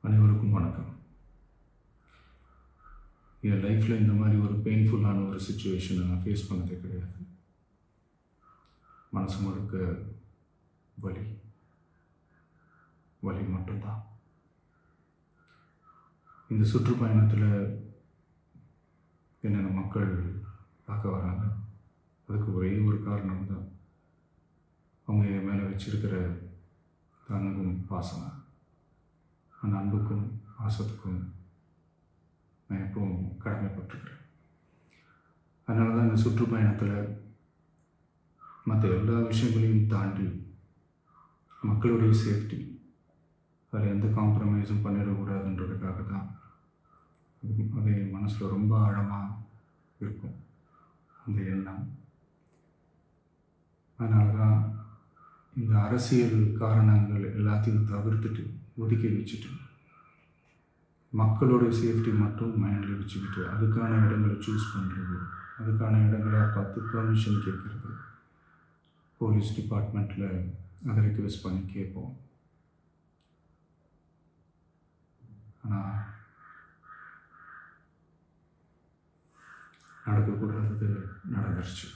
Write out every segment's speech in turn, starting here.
அனைவருக்கும் வணக்கம். என் லைஃப்பில் இந்த மாதிரி ஒரு பெயின்ஃபுல்லான ஒரு சுச்சுவேஷனை நான் ஃபேஸ் பண்ணதே கிடையாது. மனசு முழுக்க வலி வலி மட்டும்தான். இந்த சுற்றுப்பயணத்தில் என்னென்ன மக்கள் பார்க்க வராங்க, அதுக்கு ஒரே ஒரு காரணம் தான், அவங்க என் மேலே வச்சிருக்கிற தங்கும் பாசம். அந்த அன்புக்கும் பாசத்துக்கும் நான் எப்பவும் கடமைப்பட்டிருக்கிறேன். அதனால தான் இந்த சுற்றுப்பயணத்தில் மற்ற எல்லா விஷயங்களையும் தாண்டி மக்களுடைய சேஃப்டி, அதில் எந்த காம்ப்ரமைஸும் பண்ணிடக்கூடாதுன்றதுக்காக தான் அது என் மனசில் ரொம்ப ஆழமாக இருக்கும் அந்த எண்ணம். அதனால தான் இந்த அரசியல் காரணங்கள் எல்லாத்தையும் தவிர்த்துட்டு ஒதுக்கி வச்சுட்டு மக்களோட சேஃப்டி மட்டும் மைண்டில் வச்சுக்கிட்டு அதுக்கான இடங்களை சூஸ் பண்ணுறது, அதுக்கான இடங்களை பார்த்து பெர்மிஷன் கேட்குறது, போலீஸ் டிபார்ட்மெண்ட்டில் அதை ரிக்வெஸ்ட் பண்ணி கேட்போம். ஆனால் நடக்கக்கூடாதது நடந்துருச்சு.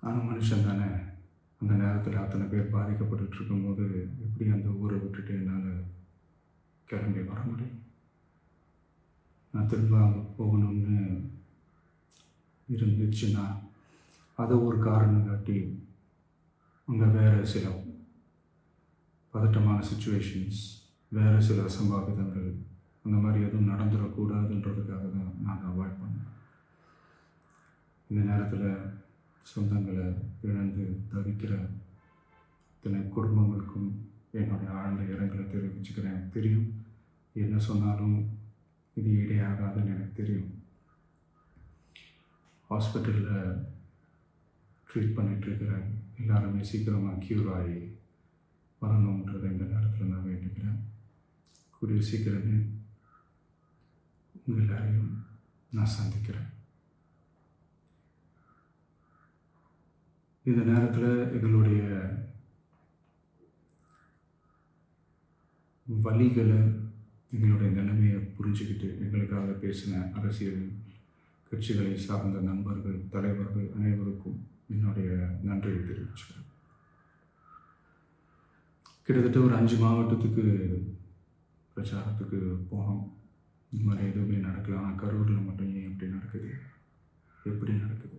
ஆனால் மனுஷன் தானே, அந்த நேரத்தில் அத்தனை பேர் பாதிக்கப்பட்டு இருக்கும்போது எப்படி அந்த ஊரை விட்டுட்டு என்னால் கிளம்பி வர முடியும்? நான் திரும்ப அங்கே போகணும்னு இருந்துச்சுன்னா அதை ஒரு காரணம் காட்டி அங்கே வேறு சில பதட்டமான சுச்சுவேஷன்ஸ், வேறு சில அசம்பாவிதங்கள் அந்த மாதிரி எதுவும் நடந்துடக்கூடாதுன்றதுக்காக தான் நான் அவாய்ட் பண்ணேன். இந்த நேரத்தில் சொந்தங்களை இழந்து தவிக்கிற இத்தனை குடும்பங்களுக்கும் என்னுடைய ஆழ்ந்த இரங்கலை தெரிவிச்சுக்கிறேன். எனக்கு தெரியும், என்ன சொன்னாலும் இது ஈடையாகாதுன்னு எனக்கு தெரியும். ஹாஸ்பிட்டலில் ட்ரீட் பண்ணிகிட்ருக்கிற எல்லாருமே சீக்கிரமாக க்யூர் ஆகி வரணுன்றதை இந்த நேரத்தில் நான் வேண்டிக்கிறேன். கூடிய சீக்கிரமே உங்கள் எல்லாரையும் நான் சந்திக்கிறேன். இந்த நேரத்தில் எங்களுடைய வலிகளை, எங்களுடைய நிலைமையை புரிஞ்சுக்கிட்டு எங்களுக்காக பேசின அரசியல் கட்சிகளை சார்ந்த நண்பர்கள், தலைவர்கள் அனைவருக்கும் என்னுடைய நன்றியை தெரிவிச்சுக்கிறேன். கிட்டத்தட்ட ஒரு 5 மாவட்டத்துக்கு பிரச்சாரத்துக்கு போனோம். இந்த மாதிரி எதுவுமே நடக்கல. ஆனால் கரூரில் மட்டும் ஏன் எப்படி நடக்குது, எப்படி நடக்குது?